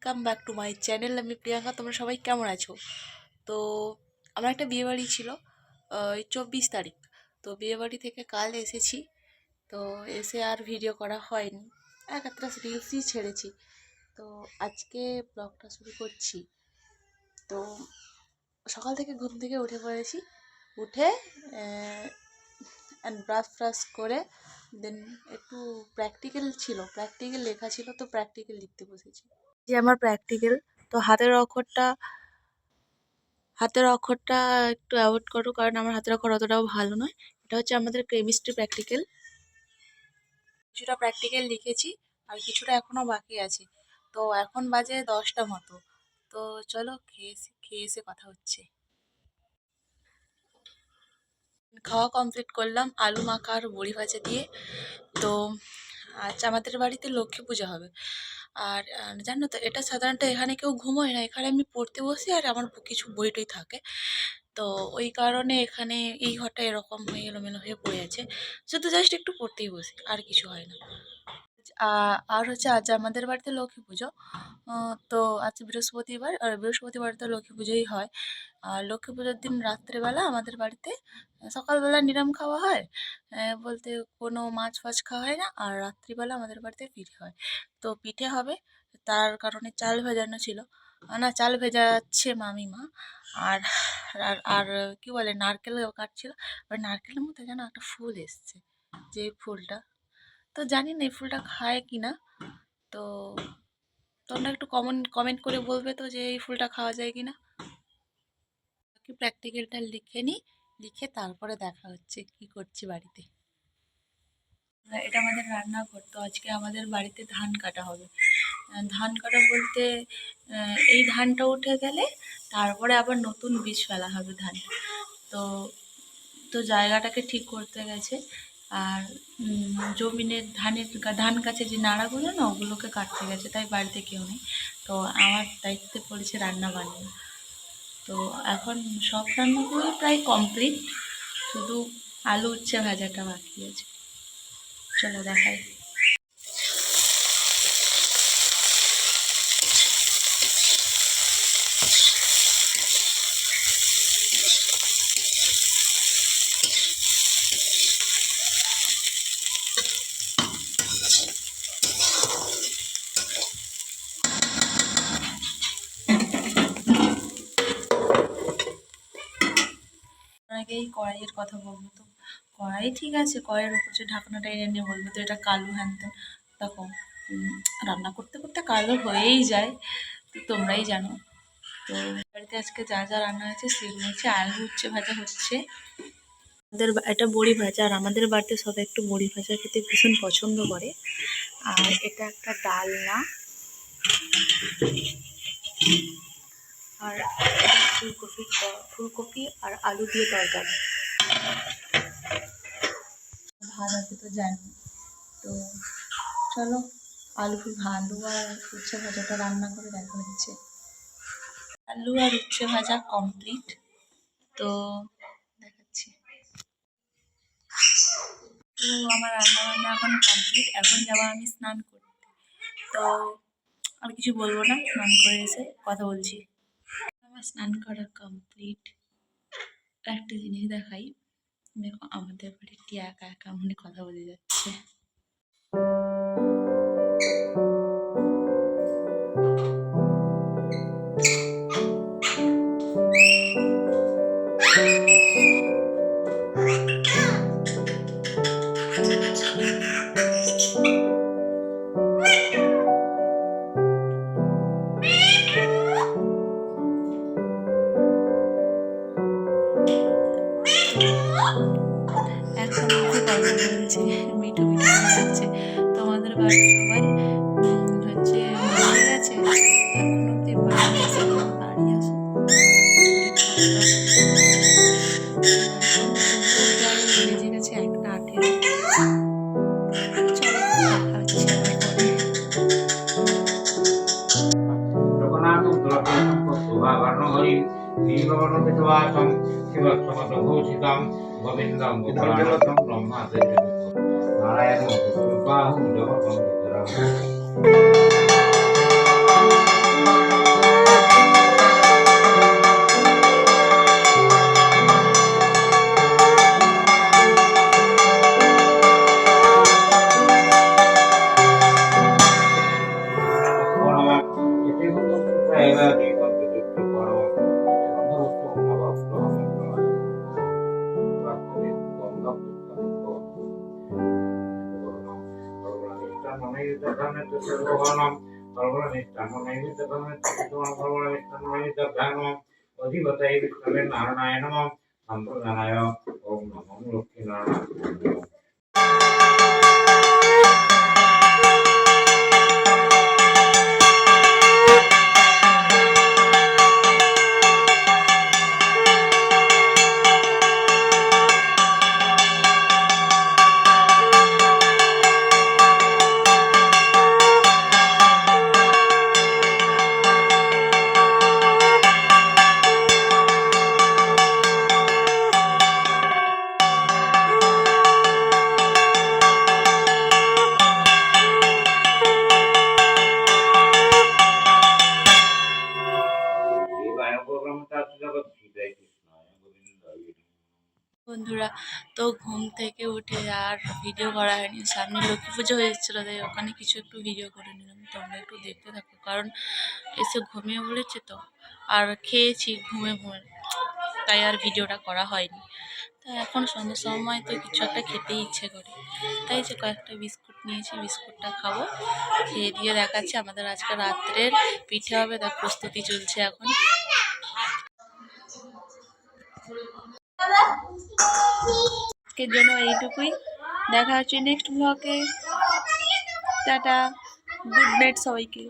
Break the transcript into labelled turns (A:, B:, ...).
A: Welcome back to my channel. আমি প্রিয়াঙ্কা। তোমরা সবাই কেমন আছো? তো আমার একটা বিয়েবাড়ি ছিল 24 তারিখ। তো বিয়েবাড়ি থেকে কাল এসেছি। তো এসে আর ভিডিও করা হয়নি, একটা রিলসই ছেড়েছি। তো আজকে ব্লগটা শুরু করছি। তো সকাল থেকে ঘুম থেকে উঠে পড়েছি, উঠে ব্রাশ ফ্রাশ করে দেন একটু প্র্যাকটিক্যাল লেখা ছিল, তো প্র্যাকটিক্যাল লিখতে বসেছি। যে আমার প্র্যাকটিক্যাল, তো হাতের অক্ষরটা একটু অ্যাভয়েড করো, কারণ আমার হাতের অক্ষর অতটাও ভালো নয়। এটা হচ্ছে আমাদের কেমিস্ট্রি প্র্যাকটিক্যাল। কিছুটা প্র্যাকটিক্যাল লিখেছি আর কিছুটা এখনও বাকি আছে। তো এখন বাজে 10টা মতো। তো চলো খেয়ে এসে কথা হচ্ছে। খাওয়া কমপ্লিট করলাম আলু মাখা আর বড়ি ভাজা দিয়ে। তো আজ আমাদের বাড়িতে লক্ষ্মী পূজা হবে। আর জানো তো, এটা সাধারণত এখানে কেউ ঘুমোয় না, এখানে আমি পড়তে বসি আর আমার কিছু বই টই থাকে। তো ওই কারণে এখানে এই ঘরটা এরকম হয়ে এলোমেলো হয়ে পড়ে আছে। শুধু জাস্ট একটু পড়তেই বসি, আর কিছু হয় না। আর হচ্ছে আজ আমাদের বাড়িতে লক্ষ্মী পুজো। তো আজ বৃহস্পতিবার, আর বৃহস্পতিবার তো লক্ষ্মী পুজোই হয়। আর লক্ষ্মী পুজোর দিন রাত্রেবেলা আমাদের বাড়িতে সকালবেলা নিরাম খাওয়া হয়, বলতে কোনো মাছ ফাছ খাওয়া হয় না। আর রাত্রিবেলা আমাদের বাড়িতে পিঠে হয়। তো পিঠে হবে, তার কারণে চাল ভেজানো ছিল। না, চাল ভেজাচ্ছে মামিমা। আর আর আর কি বলে, নারকেল কাটছিল। আর নারকেলের মধ্যে যেন একটা ফুল এসছে, যে ফুলটা, তো জানি না এই ফুলটা খায় কি না। তো তোমরা একটু কমেন্ট করে বলবে তো যে এই ফুলটা খাওয়া যায় কি না। বাকি প্র্যাকটিক্যালটা লিখে নিই, লিখে তারপরে দেখা হচ্ছে কি করছি বাড়িতে। এটা আমাদের রান্নাঘর। তো আজকে আমাদের বাড়িতে ধান কাটা হবে। ধান কাটা বলতে এই ধানটা উঠে গেলে তারপরে আবার নতুন বীজ ফেলা হবে ধান। তো তো জায়গাটাকে ঠিক করতে গেছে। আর জমিনের ধান গাছে যে নাড়াগুলো না, ওগুলোকে কাটতে গেছে, তাই বাড়িতে কেউ নেই। তো আমার দায়িত্বে পড়েছে রান্না বান্না। তো এখন সব রান্নাগুলো প্রায় কমপ্লিট, শুধু আলু উচ্ছে ভাজাটা বাকি আছে। চলো দেখাই। আগেই কড়াইয়ের কথা বলবো। তো কড়াই ঠিক আছে, কড়াইয়ের উপর যে ঢাকনাটা এনে নিয়ে বলবো তো এটা কালো হ্যান ত্যান। দেখো, রান্না করতে করতে কালো হয়েই যায়, তো তোমরাই জানো। তো বাড়িতে আজকে যা যা রান্না হয়েছে সেগুলো হচ্ছে আলু উচ্ছে ভাজা হচ্ছে, এটা বড়ি ভাজা। আর আমাদের বাড়িতে সবাই একটু বড়ি ভাজা খেতে ভীষণ পছন্দ করে। আর এটা একটা ডালনা, আর ফুলকপি আর আলু দিয়ে তরকারি। ভাত আছে তো জানি। তো চলো আলু আর উচ্ছে ভাজাটা রান্না করে দেখা হচ্ছে। আলু আর উচ্ছে ভাজা কমপ্লিট, তো দেখাচ্ছি। তো আমার রান্না বান্না এখন কমপ্লিট, এখন যাবো আমি স্নান করতে। তো আর কিছু বলবো না, স্নান করে এসে কথা বলছি। আমার স্নান করা কমপ্লিট। একটা জিনিস দেখাই, দেখো আমাদের বাড়িটি একা একা মনে কথা বলে যাচ্ছে। এখন অব্দি কথা বলছে, মিঠু মিঠু যাচ্ছে। তোমাদের বাড়ির সবাই হচ্ছে মারা গেছে, এখন অব্দি বাড়ি আসে, বাড়ি আসো। বেজে গেছে 1:18। চলো দেখা হচ্ছে
B: নারায়ণ ভগবানম সর্বনিষ্ঠান নৈমিত্তম অধিপতয়ে বিষ্ণবে নারায়ণ নম সম্প্রদানায় ওম নমো লক্ষ্মী নারায়ণ।
A: বন্ধুরা, তো ঘুম থেকে উঠে আর ভিডিও করা হয়নি। সামনে লক্ষ্মী পুজো হয়েছিল, তাই ওখানে কিছু একটু ভিডিও করে নিলাম। তোমরা একটু দেখতে থাকো, কারণ এসে ঘুমিয়ে পড়েছে তো, আর খেয়েছি ঘুমে ঘুমে, তাই আর ভিডিওটা করা হয়নি। তা এখন সন্ধ্যার সময় তো কিছু একটা খেতেই ইচ্ছে করে, তাই যে কয়েকটা বিস্কুট নিয়েছি, বিস্কুটটা খাবো। খেয়ে দিয়ে দেখাচ্ছি আমাদের আজকে রাত্রের পিঠে হবে, তার প্রস্তুতি চলছে এখন। আজকের জন্য এইটুকুই, দেখা হচ্ছে নেক্সট ব্লগে। টাটা, গুড নাইট সবাইকে।